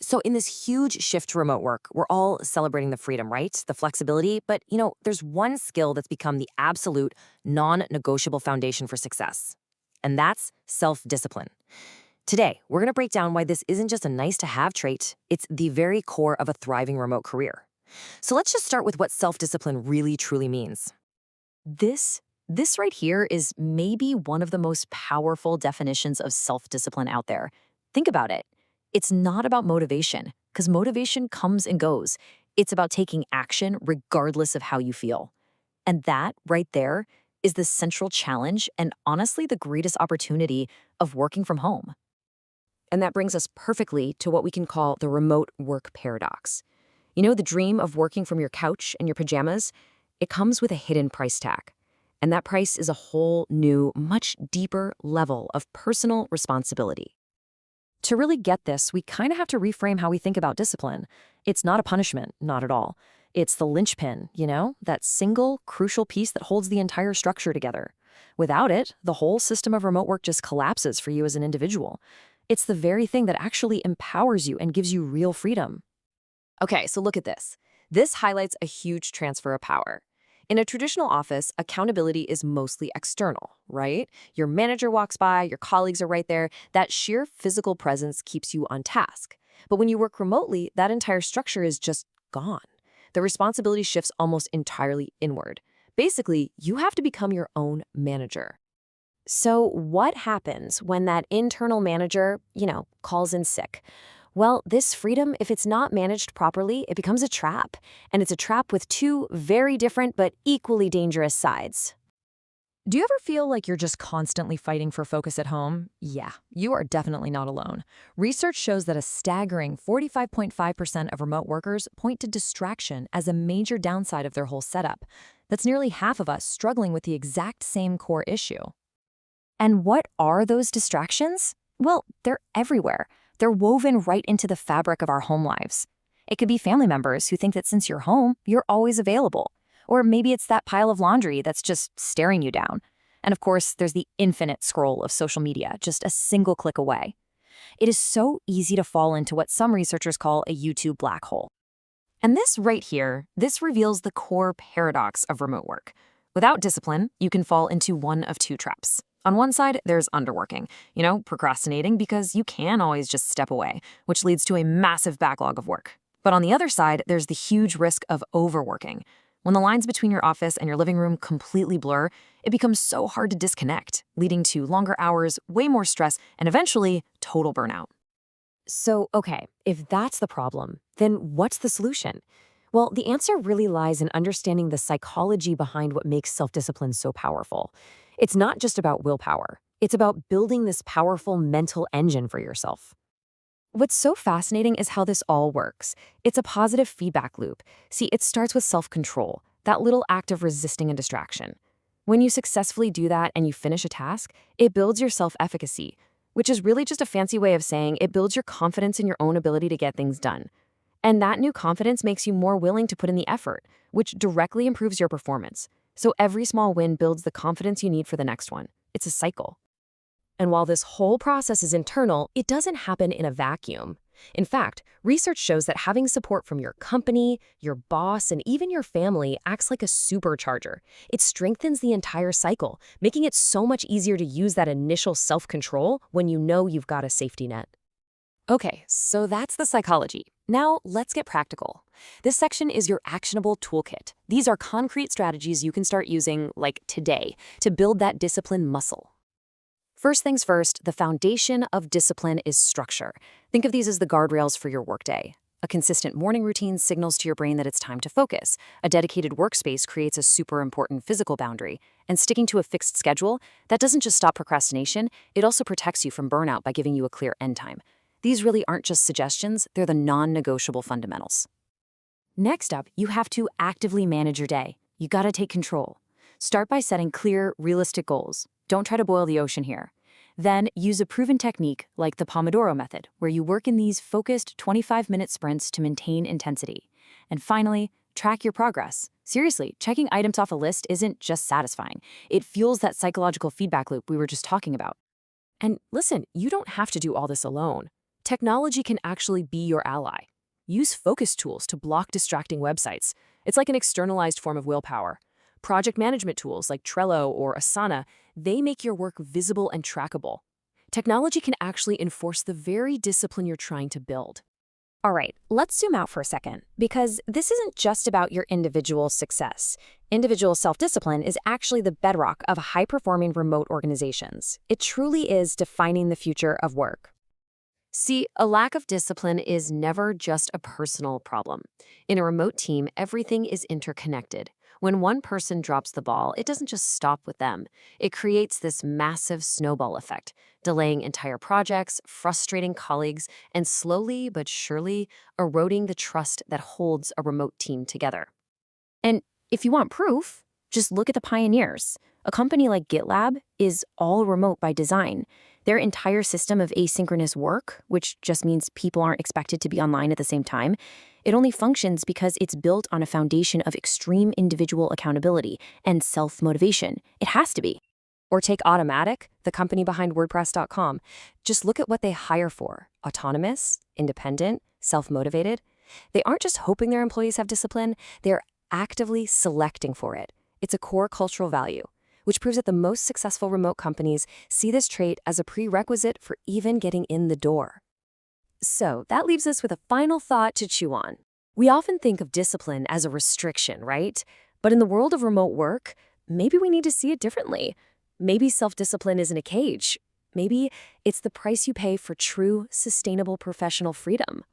So in this huge shift to remote work, we're all celebrating the freedom, right? The flexibility, but there's one skill that's become the absolute non-negotiable foundation for success. And that's self-discipline. Today, we're going to break down why this isn't just a nice to have trait, it's the very core of a thriving remote career. So let's just start with what self-discipline really truly means. This right here is maybe one of the most powerful definitions of self-discipline out there. Think about it. It's not about motivation, because motivation comes and goes. It's about taking action regardless of how you feel. And that right there is the central challenge and honestly the greatest opportunity of working from home. And that brings us perfectly to what we can call the remote work paradox. You know, the dream of working from your couch and your pajamas? It comes with a hidden price tag. And that price is a whole new, much deeper level of personal responsibility. To really get this, we kind of have to reframe how we think about discipline. It's not a punishment, not at all. It's the linchpin, that single, crucial piece that holds the entire structure together. Without it, the whole system of remote work just collapses for you as an individual. It's the very thing that actually empowers you and gives you real freedom. Okay, so look at this. This highlights a huge transfer of power. In a traditional office, accountability is mostly external, right? Your manager walks by, your colleagues are right there. That sheer physical presence keeps you on task. But when you work remotely, that entire structure is just gone. The responsibility shifts almost entirely inward. Basically, you have to become your own manager. So what happens when that internal manager, calls in sick? Well, this freedom, if it's not managed properly, it becomes a trap. And it's a trap with two very different but equally dangerous sides. Do you ever feel like you're just constantly fighting for focus at home? Yeah, you are definitely not alone. Research shows that a staggering 45.5% of remote workers point to distraction as a major downside of their whole setup. That's nearly half of us struggling with the exact same core issue. And what are those distractions? Well, they're everywhere. They're woven right into the fabric of our home lives. It could be family members who think that since you're home, you're always available. Or maybe it's that pile of laundry that's just staring you down. And of course, there's the infinite scroll of social media, just a single click away. It is so easy to fall into what some researchers call a YouTube black hole. And this right here, this reveals the core paradox of remote work. Without discipline, you can fall into one of two traps. On one side, there's underworking, procrastinating because you can always just step away, which leads to a massive backlog of work. But on the other side, there's the huge risk of overworking. When the lines between your office and your living room completely blur, it becomes so hard to disconnect, leading to longer hours, way more stress, and eventually total burnout. So, okay, if that's the problem, then what's the solution? Well, the answer really lies in understanding the psychology behind what makes self-discipline so powerful. It's not just about willpower. It's about building this powerful mental engine for yourself. What's so fascinating is how this all works. It's a positive feedback loop. See, it starts with self-control, that little act of resisting a distraction. When you successfully do that and you finish a task, it builds your self-efficacy, which is really just a fancy way of saying it builds your confidence in your own ability to get things done. And that new confidence makes you more willing to put in the effort, which directly improves your performance. So every small win builds the confidence you need for the next one. It's a cycle. And while this whole process is internal, it doesn't happen in a vacuum. In fact, research shows that having support from your company, your boss, and even your family acts like a supercharger. It strengthens the entire cycle, making it so much easier to use that initial self-control when you know you've got a safety net. Okay, so that's the psychology. Now, let's get practical. This section is your actionable toolkit. These are concrete strategies you can start using, like today, to build that discipline muscle. First things first, the foundation of discipline is structure. Think of these as the guardrails for your workday. A consistent morning routine signals to your brain that it's time to focus. A dedicated workspace creates a super important physical boundary. And sticking to a fixed schedule, that doesn't just stop procrastination, it also protects you from burnout by giving you a clear end time. These really aren't just suggestions, they're the non-negotiable fundamentals. Next up, you have to actively manage your day. You gotta take control. Start by setting clear, realistic goals. Don't try to boil the ocean here. Then use a proven technique like the Pomodoro method, where you work in these focused 25-minute sprints to maintain intensity. And finally, track your progress. Seriously, checking items off a list isn't just satisfying. It fuels that psychological feedback loop we were just talking about. And listen, you don't have to do all this alone. Technology can actually be your ally. Use focus tools to block distracting websites. It's like an externalized form of willpower. Project management tools like Trello or Asana, they make your work visible and trackable. Technology can actually enforce the very discipline you're trying to build. All right, let's zoom out for a second, because this isn't just about your individual success. Individual self-discipline is actually the bedrock of high-performing remote organizations. It truly is defining the future of work. See, a lack of discipline is never just a personal problem. In a remote team, everything is interconnected. When one person drops the ball, it doesn't just stop with them. It creates this massive snowball effect, delaying entire projects, frustrating colleagues, and slowly but surely eroding the trust that holds a remote team together. And if you want proof, just look at the pioneers. A company like GitLab is all remote by design. Their entire system of asynchronous work, which just means people aren't expected to be online at the same time, it only functions because it's built on a foundation of extreme individual accountability and self-motivation. It has to be. Or take Automatic, the company behind WordPress.com. Just look at what they hire for. Autonomous, independent, self-motivated. They aren't just hoping their employees have discipline, they're actively selecting for it. It's a core cultural value, which proves that the most successful remote companies see this trait as a prerequisite for even getting in the door. So that leaves us with a final thought to chew on. We often think of discipline as a restriction, right? But in the world of remote work, maybe we need to see it differently. Maybe self-discipline isn't a cage. Maybe it's the price you pay for true, sustainable professional freedom.